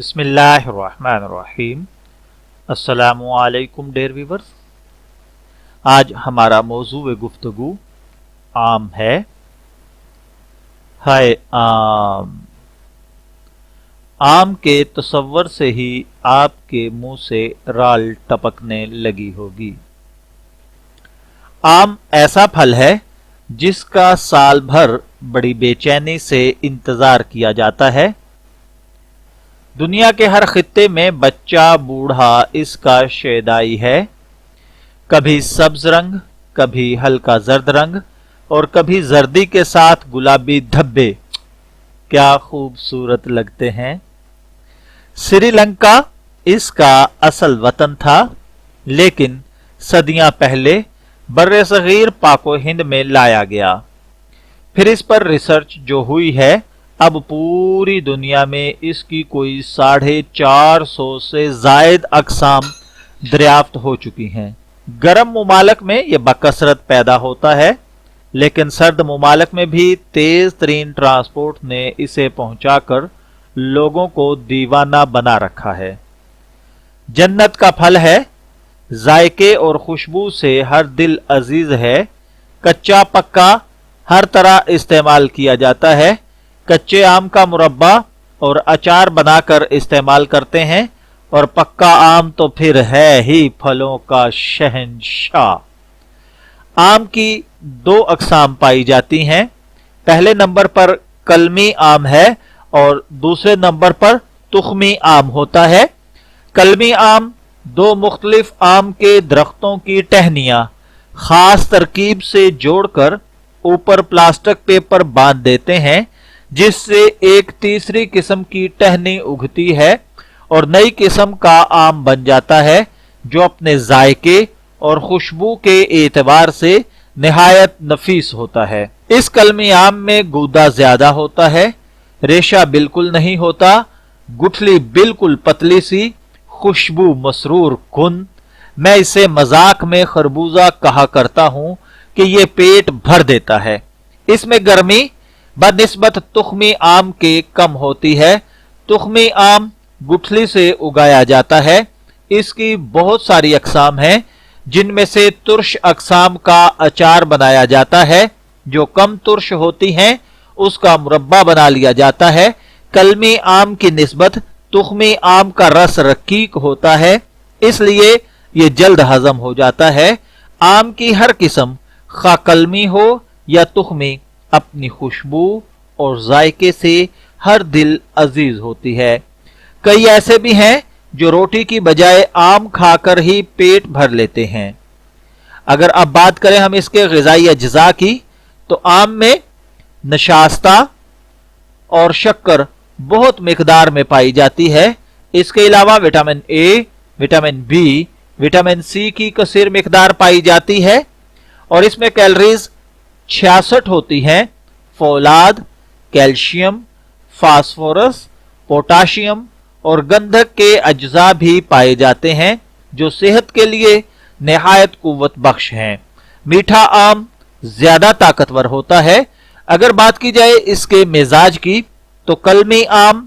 बिस्मिल्लाहिर्रहमानिर्रहीम। अस्सलामु अलैकुम डियर व्यूअर्स। आज हमारा मौजू गुफ्तगू आम है। हाय आम के तसव्वुर से ही आपके मुंह से राल टपकने लगी होगी। आम ऐसा फल है जिसका साल भर बड़ी बेचैनी से इंतजार किया जाता है। दुनिया के हर खित्ते में बच्चा बूढ़ा इसका शेदाई है। कभी सब्ज रंग, कभी हल्का जर्द रंग और कभी जर्दी के साथ गुलाबी धब्बे, क्या खूबसूरत लगते हैं। श्रीलंका इसका असल वतन था, लेकिन सदियां पहले बर्रे सगीर पाको हिंद में लाया गया। फिर इस पर रिसर्च जो हुई है, अब पूरी दुनिया में इसकी कोई 450 से जायद अक़साम दरियाफ्त हो चुकी हैं। गर्म मुमालक में यह बकसरत पैदा होता है, लेकिन सर्द मुमालक में भी तेज तरीन ट्रांसपोर्ट ने इसे पहुंचाकर लोगों को दीवाना बना रखा है। जन्नत का फल है, जायके और खुशबू से हर दिल अजीज है। कच्चा पक्का हर तरह इस्तेमाल किया जाता है। कच्चे आम का मुरब्बा और अचार बनाकर इस्तेमाल करते हैं, और पक्का आम तो फिर है ही फलों का शहंशाह। आम की 2 अक़साम पाई जाती हैं। पहले नंबर पर कलमी आम है और दूसरे नंबर पर तुख्मी आम होता है। कलमी आम 2 मुख्तलिफ आम के दरख्तों की टहनियां खास तरकीब से जोड़कर ऊपर प्लास्टिक पेपर बांध देते हैं, जिससे एक तीसरी किस्म की टहनी उगती है और नई किस्म का आम बन जाता है, जो अपने जायके और खुशबू के एतबार से निहायत नफीस होता है। इस कलमी आम में गूदा ज्यादा होता है, रेशा बिल्कुल नहीं होता, गुठली बिल्कुल पतली सी, खुशबू मसरूर कुन। मैं इसे मजाक में खरबूजा कहा करता हूं कि ये पेट भर देता है। इसमें गर्मी बनिस्बत तुख्मी आम के कम होती है। तुख्मी आम गुठली से उगाया जाता है। इसकी बहुत सारी अक़साम हैं, जिनमें से तुर्श अक़साम का अचार बनाया जाता है। जो कम तुर्श होती हैं उसका मुरब्बा बना लिया जाता है। कलमी आम की निस्बत तुख्मी आम का रस रकीक होता है, इसलिए ये जल्द हजम हो जाता है। आम की हर किस्म खा कलमी हो या तुख्मी अपनी खुशबू और जायके से हर दिल अजीज होती है। कई ऐसे भी हैं जो रोटी की बजाय आम खाकर ही पेट भर लेते हैं। अगर अब बात करें हम इसके ग़िज़ाई अज्जा की, तो आम में नशास्ता और शक्कर बहुत मिकदार में पाई जाती है। इसके अलावा vitamin A, vitamin B, vitamin C की कसीर मिकदार पाई जाती है, और इसमें कैलोरीज 66 होती हैं। फौलाद, कैल्शियम, फास्फोरस, पोटाशियम और गंधक के अज्जा भी पाए जाते हैं, जो सेहत के लिए निहायत कुव्वत बख्श हैं। मीठा आम ज्यादा ताकतवर होता है। अगर बात की जाए इसके मिजाज की, तो कलमी आम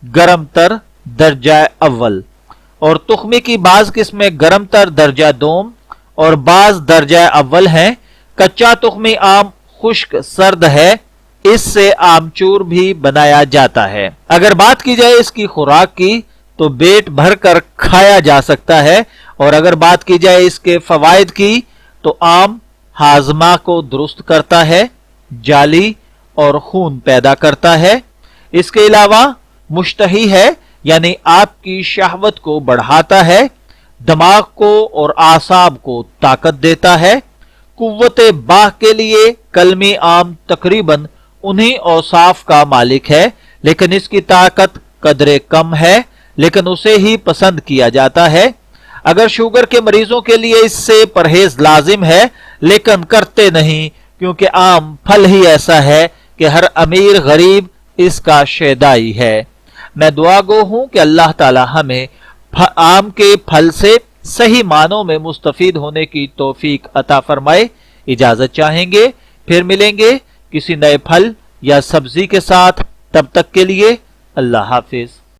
गरम तर दर्जा अव्वल, और तुख्मी की बाज किस्में गरम तर दर्जा दोम और बाज दर्जा अव्वल हैं। कच्चा तुख्मी आम खुश्क सर्द है, इससे आमचूर भी बनाया जाता है। अगर बात की जाए इसकी खुराक की, तो पेट भर कर खाया जा सकता है, और अगर बात की जाए इसके फवायद की, तो आम हाजमा को दुरुस्त करता है, जाली और खून पैदा करता है। इसके अलावा मुश्तही है, यानी आपकी शहवत को बढ़ाता है, दिमाग को और आसाब को ताकत देता है। कुव्वते बाह के लिए कलमी आम तकरीबन उन्हीं औसाफ का मालिक है, लेकिन इसकी ताकत कदरे कम है, लेकिन उसे ही पसंद किया जाता है। अगर शुगर के मरीजों के लिए इससे परहेज लाजिम है, लेकिन करते नहीं, क्योंकि आम फल ही ऐसा है कि हर अमीर गरीब इसका शेदाई है। मैं दुआ गो हूं कि अल्लाह ताला हमें आम के फल से सही मानों में मुस्तफीद होने की तौफीक अता फरमाए। इजाजत चाहेंगे, फिर मिलेंगे किसी नए फल या सब्जी के साथ। तब तक के लिए अल्लाह हाफिज।